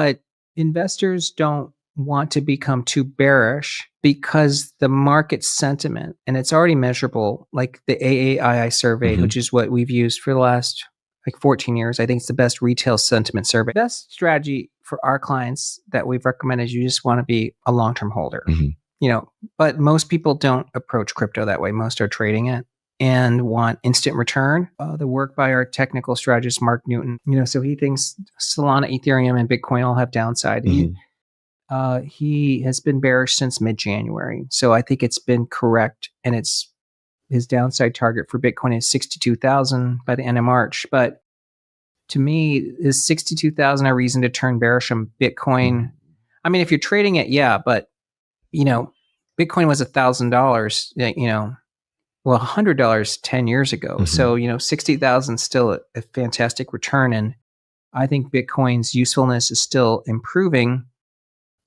But investors don't want to become too bearish because the market sentiment, and it's already measurable, like the AAII survey, which is what we've used for the last like 14 years. I think it's the best retail sentiment survey. Best strategy for our clients that we've recommended is you just want to be a long-term holder. But most people don't approach crypto that way. Most are trading it and want instant return. The work by our technical strategist, Mark Newton, so he thinks Solana, Ethereum, and Bitcoin all have downside. He has been bearish since mid-January. So I think it's been correct. And his downside target for Bitcoin is 62,000 by the end of March. But to me, is 62,000 a reason to turn bearish on Bitcoin? I mean, if you're trading it, yeah, but Bitcoin was $1,000, well, $100 10 years ago. So, 60,000 is still a fantastic return. And I think Bitcoin's usefulness is still improving.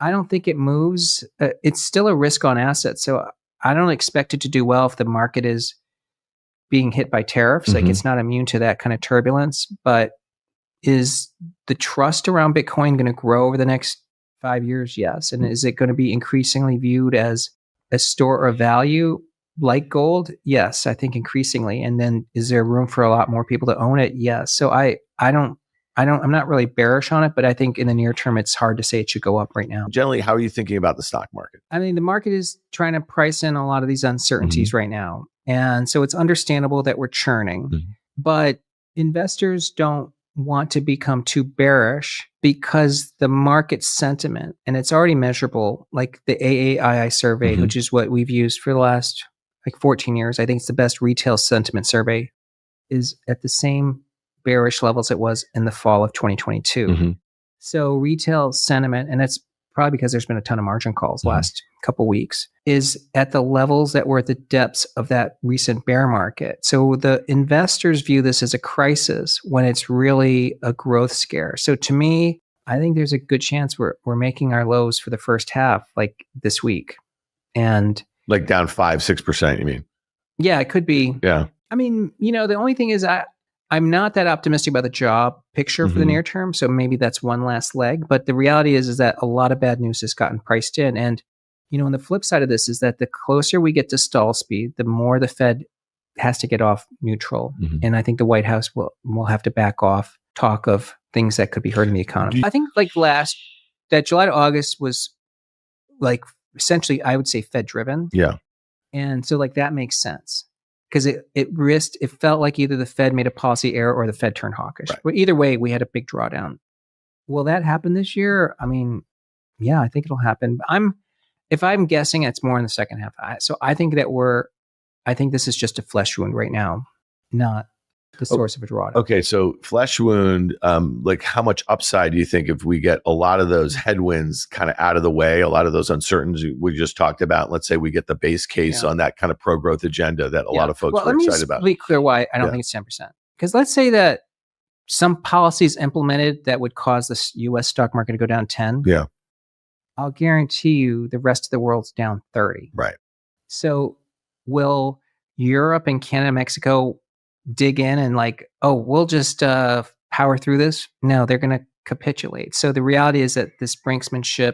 I don't think it moves. It's still a risk on assets. So I don't expect it to do well if the market is being hit by tariffs. Like it's not immune to that kind of turbulence. But is the trust around Bitcoin going to grow over the next 5 years? Yes. And is it going to be increasingly viewed as a store of value like gold? Yes, I think increasingly. And then is there room for a lot more people to own it? Yes. So I'm not really bearish on it, but I think in the near term, it's hard to say it should go up right now. Generally, how are you thinking about the stock market? I mean, the market is trying to price in a lot of these uncertainties right now. And so it's understandable that we're churning, but investors don't want to become too bearish because the market sentiment, and it's already measurable, like the AAII survey, which is what we've used for the last like 14 years. I think it's the best retail sentiment survey, is at the same bearish levels it was in the fall of 2022. So retail sentiment, and that's probably because there's been a ton of margin calls last couple weeks, is at the levels that were at the depths of that recent bear market. So the investors view this as a crisis when it's really a growth scare. So to me, I think there's a good chance we're making our lows for the first half, like this week. And like down 5-6%, you mean? Yeah, it could be. Yeah. I mean, the only thing is I'm not that optimistic about the job picture for the near term. So maybe that's one last leg. But the reality is that a lot of bad news has gotten priced in. And, on the flip side of this is that the closer we get to stall speed, the more the Fed has to get off neutral. And I think the White House will have to back off talk of things that could be hurting the economy. I think that July to August was like essentially, I would say, Fed driven. Yeah. And so that makes sense. Because it felt like either the Fed made a policy error or the Fed turned hawkish. Right. But either way, we had a big drawdown. Will that happen this year? I mean, yeah, I think it'll happen. If I'm guessing, it's more in the second half. So I think this is just a flesh wound right now, not the source of a drawdown. Okay, so flesh wound, like how much upside do you think if we get a lot of those headwinds kind of out of the way, a lot of those uncertainties we just talked about, let's say we get the base case on that kind of pro-growth agenda that a lot of folks are excited about? Let me be clear why I don't think it's 10%. Because let's say that some policies implemented that would cause the U.S. stock market to go down 10. Yeah. I'll guarantee you the rest of the world's down 30. Right. So will Europe and Canada, Mexico dig in and we'll just power through this? No, they're going to capitulate. So the reality is that this brinksmanship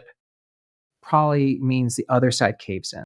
probably means the other side caves in.